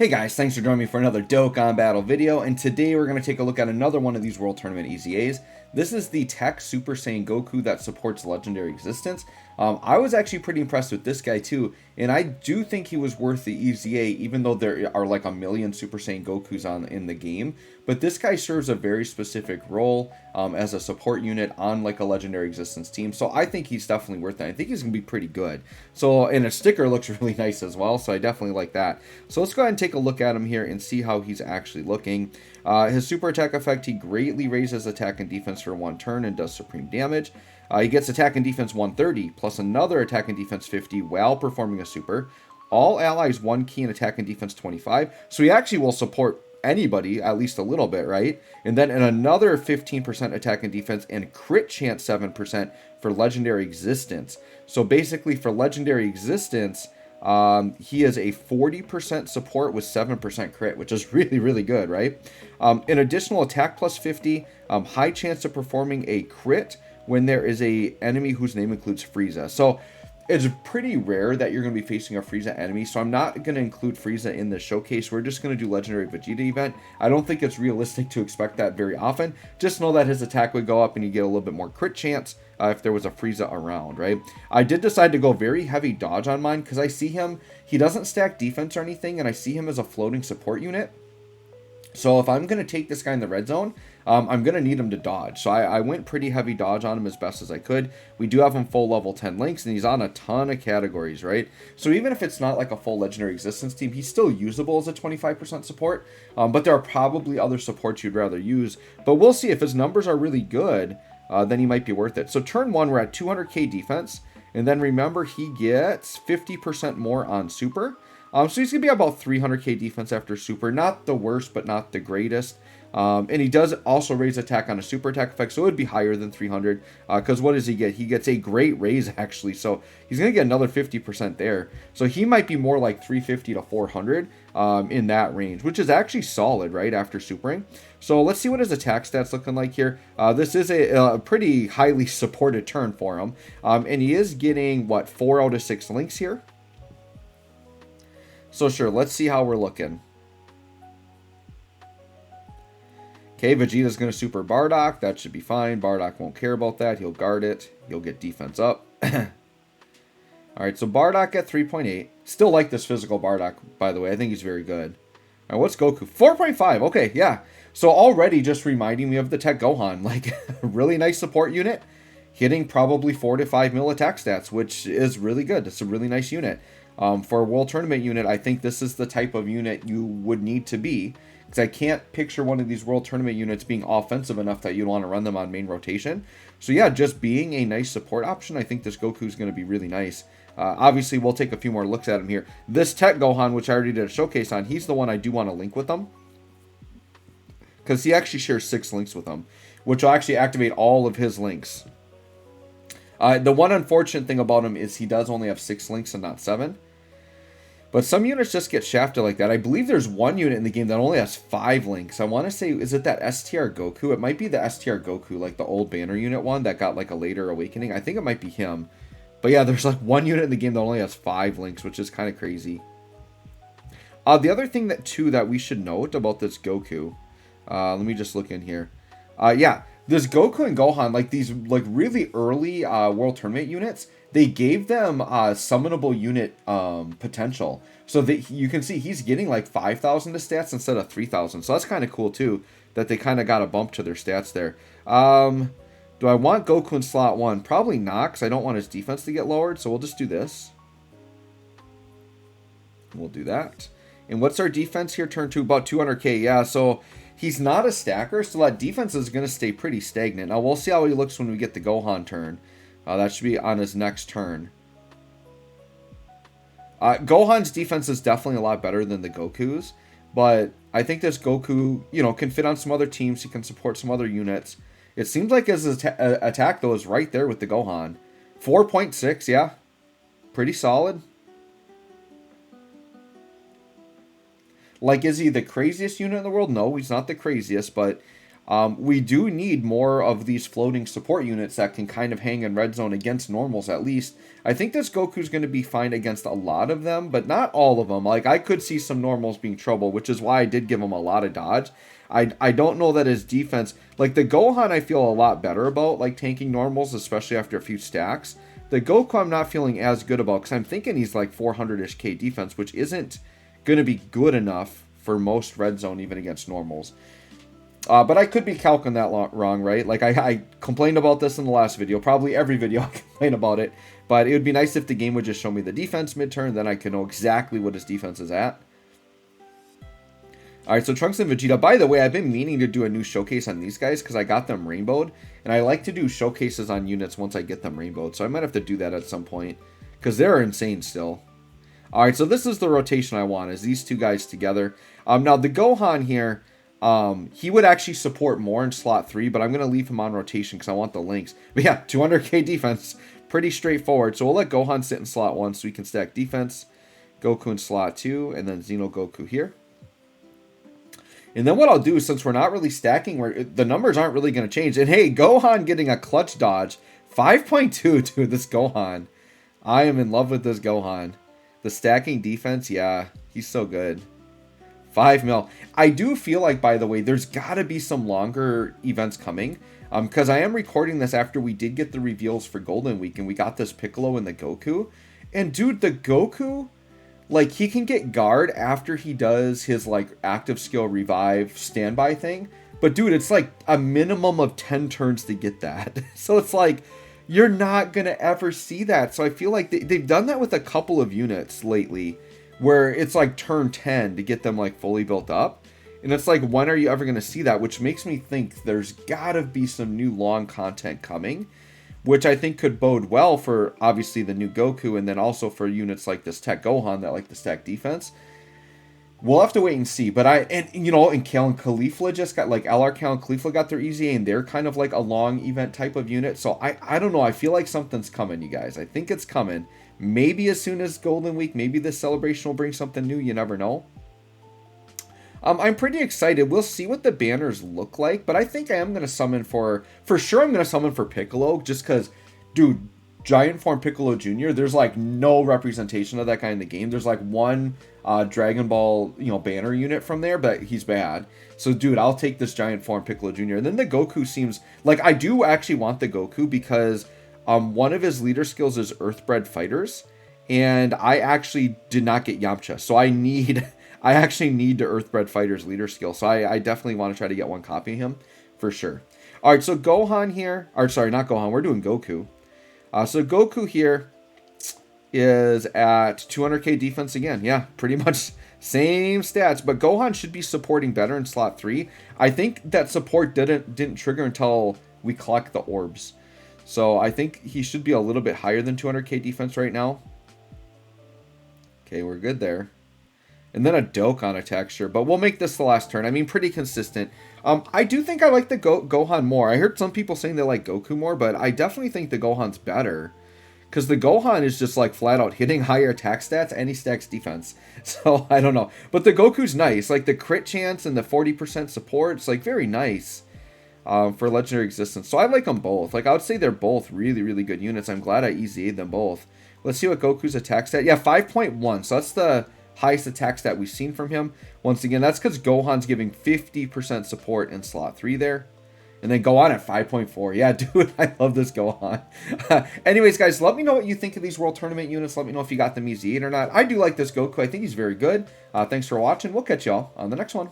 Hey guys, thanks for joining me for another Dokkan Battle video, and today we're going to take a look at another one of these World Tournament EZAs. This is the Tech Super Saiyan Goku that supports Legendary Existence. I was actually pretty impressed with this guy too, and I do think he was worth the EZA, even though there are like a million Super Saiyan Gokus in the game. But this guy serves a very specific role as a support unit on like a Legendary Existence team, so I think he's definitely worth it. I think he's going to be pretty good. So, and a sticker looks really nice as well, so I definitely like that. So let's go ahead and take a look at him here and see how he's actually looking. His super attack effect, he greatly raises attack and defense for one turn and does supreme damage. He gets attack and defense 130 plus another attack and defense 50 while performing a super. All allies 1 key and attack and defense 25. So he actually will support anybody at least a little bit, right? And then another 15% attack and defense and crit chance 7% for Legendary Existence. So basically for Legendary Existence, he is a 40% support with 7% crit, which is really, really good, right? An additional attack plus 50, high chance of performing a crit when there is a enemy whose name includes Frieza. So it's pretty rare that you're going to be facing a Frieza enemy, so I'm not going to include Frieza in the showcase. We're just going to do Legendary Vegeta event. I don't think it's realistic to expect that very often. Just know that his attack would go up and you get a little bit more crit chance if there was a Frieza around, right? I did decide to go very heavy dodge on mine because I see him, he doesn't stack defense or anything, and I see him as a floating support unit. So if I'm going to take this guy in the red zone, I'm going to need him to dodge. So I went pretty heavy dodge on him as best as I could. We do have him full level 10 links, and he's on a ton of categories, right? So even if it's not like a full Legendary Existence team, he's still usable as a 25% support. But there are probably other supports you'd rather use. But we'll see if his numbers are really good, then he might be worth it. So turn 1, we're at 200k defense. And then remember, he gets 50% more on super. So he's going to be about 300k defense after super. Not the worst, but not the greatest. And he does also raise attack on a super attack effect, so it would be higher than 300. Because what does he get? He gets a great raise, actually. So he's going to get another 50% there. So he might be more like 350 to 400 in that range, which is actually solid, right, after supering. So let's see what his attack stats looking like here. This is a pretty highly supported turn for him. And he is getting, what, 4 out of 6 links here? So sure, let's see how we're looking. Okay, Vegeta's going to super Bardock. That should be fine. Bardock won't care about that. He'll guard it. He'll get defense up. Alright, so Bardock at 3.8. Still like this physical Bardock, by the way. I think he's very good. Alright, what's Goku? 4.5. Okay, yeah. So already just reminding me of the Tech Gohan. Like, really nice support unit. Hitting probably 4 to 5 mil attack stats, which is really good. It's a really nice unit. For a World Tournament unit, I think this is the type of unit you would need to be. Because I can't picture one of these World Tournament units being offensive enough that you'd want to run them on main rotation. So yeah, just being a nice support option, I think this Goku is going to be really nice. Obviously, we'll take a few more looks at him here. This Tech Gohan, which I already did a showcase on, he's the one I do want to link with them. Because he actually shares 6 links with them, which will actually activate all of his links. The one unfortunate thing about him is he does only have 6 links and not 7. But some units just get shafted like that. I believe there's one unit in the game that only has 5 links. I want to say, is it that STR Goku? It might be the STR Goku, like the old banner unit one that got like a later awakening. I think it might be him. But yeah, there's like one unit in the game that only has 5 links, which is kind of crazy. The other thing that we should note about this Goku, let me just look in here. Yeah, this Goku and Gohan, like these like really early World Tournament units, they gave them summonable unit potential. So that you can see he's getting like 5,000 to stats instead of 3,000. So that's kind of cool too, that they kind of got a bump to their stats there. Do I want Goku in slot 1? Probably not, because I don't want his defense to get lowered. So we'll just do this. We'll do that. And what's our defense here? Turn 2, about 200k. Yeah, so he's not a stacker, so that defense is going to stay pretty stagnant. Now we'll see how he looks when we get the Gohan turn. That should be on his next turn. Gohan's defense is definitely a lot better than the Goku's. But I think this Goku, you know, can fit on some other teams. He can support some other units. It seems like his attack, though, is right there with the Gohan. 4.6, yeah. Pretty solid. Like, is he the craziest unit in the world? No, he's not the craziest, but We do need more of these floating support units that can kind of hang in red zone against normals at least. I think this Goku's going to be fine against a lot of them, but not all of them. Like, I could see some normals being trouble, which is why I did give him a lot of dodge. I don't know that his defense... Like, the Gohan I feel a lot better about, like, tanking normals, especially after a few stacks. The Goku I'm not feeling as good about, because I'm thinking he's like 400-ish K defense, which isn't going to be good enough for most red zone, even against normals. But I could be calculating that wrong, right? Like, I complained about this in the last video. Probably every video I complain about it. But it would be nice if the game would just show me the defense mid-turn. Then I could know exactly what his defense is at. Alright, so Trunks and Vegeta. By the way, I've been meaning to do a new showcase on these guys because I got them rainbowed. And I like to do showcases on units once I get them rainbowed. So I might have to do that at some point because they're insane still. Alright, so this is the rotation I want, is these two guys together. Now, the Gohan here... he would actually support more in slot 3, but I'm going to leave him on rotation because I want the links. But yeah, 200k defense, pretty straightforward. So we'll let Gohan sit in slot 1 so we can stack defense. Goku in slot 2, and then Xeno Goku here. And then what I'll do is, since we're not really stacking, the numbers aren't really going to change. And hey, Gohan getting a clutch dodge. 5.2, dude, this Gohan. I am in love with this Gohan. The stacking defense, yeah, he's so good. 5 mil. I do feel like, by the way, there's got to be some longer events coming. Because I am recording this after we did get the reveals for Golden Week. And we got this Piccolo and the Goku. And dude, the Goku, like, he can get guard after he does his, like, active skill revive standby thing. But dude, it's like a minimum of 10 turns to get that. So it's like, you're not going to ever see that. So I feel like they've done that with a couple of units lately, where it's like turn 10 to get them like fully built up. And it's like, when are you ever going to see that? Which makes me think there's got to be some new long content coming, which I think could bode well for obviously the new Goku, and then also for units like this Tech Gohan that like the stack defense. We'll have to wait and see. But you know, and Kale and Caulifla just got, like, LR Kale and Caulifla got their EZA, and they're kind of like a long event type of unit. So I don't know. I feel like something's coming, you guys. I think it's coming. Maybe as soon as Golden Week, maybe this celebration will bring something new. You never know. I'm pretty excited. We'll see what the banners look like, but I think I am going to summon for sure I'm going to summon for Piccolo, just because, dude, Giant Form Piccolo Jr., there's like no representation of that guy in the game. There's like one Dragon Ball, you know, banner unit from there, but he's bad. So, dude, I'll take this Giant Form Piccolo Jr. And then the Goku seems like, I do actually want the Goku because one of his leader skills is Earthbred Fighters, and I actually did not get Yamcha, so I actually need the Earthbred Fighters leader skill, so I definitely want to try to get one copy of him, for sure. Alright, so Gohan here, or sorry, not Gohan, we're doing Goku. So Goku here is at 200k defense again, yeah, pretty much same stats, but Gohan should be supporting better in slot 3. I think that support didn't trigger until we collect the orbs. So I think he should be a little bit higher than 200k defense right now. Okay, we're good there. And then a Dokkan attack, sure. But we'll make this the last turn. I mean, pretty consistent. I do think I like the Gohan more. I heard some people saying they like Goku more, but I definitely think the Gohan's better. Because the Gohan is just like flat out hitting higher attack stats and he stacks defense. So, I don't know. But the Goku's nice. Like the crit chance and the 40% support, it's like very nice. For Legendary Existence. So I like them both. Like, I would say they're both really, really good units. I'm glad I EZA'd them both. Let's see what Goku's attack stat. Yeah, 5.1. So that's the highest attack stat we've seen from him. Once again, that's because Gohan's giving 50% support in slot 3 there. And then Gohan at 5.4. Yeah, dude, I love this Gohan. Anyways, guys, let me know what you think of these World Tournament units. Let me know if you got them EZA'd or not. I do like this Goku. I think he's very good. Thanks for watching. We'll catch y'all on the next one.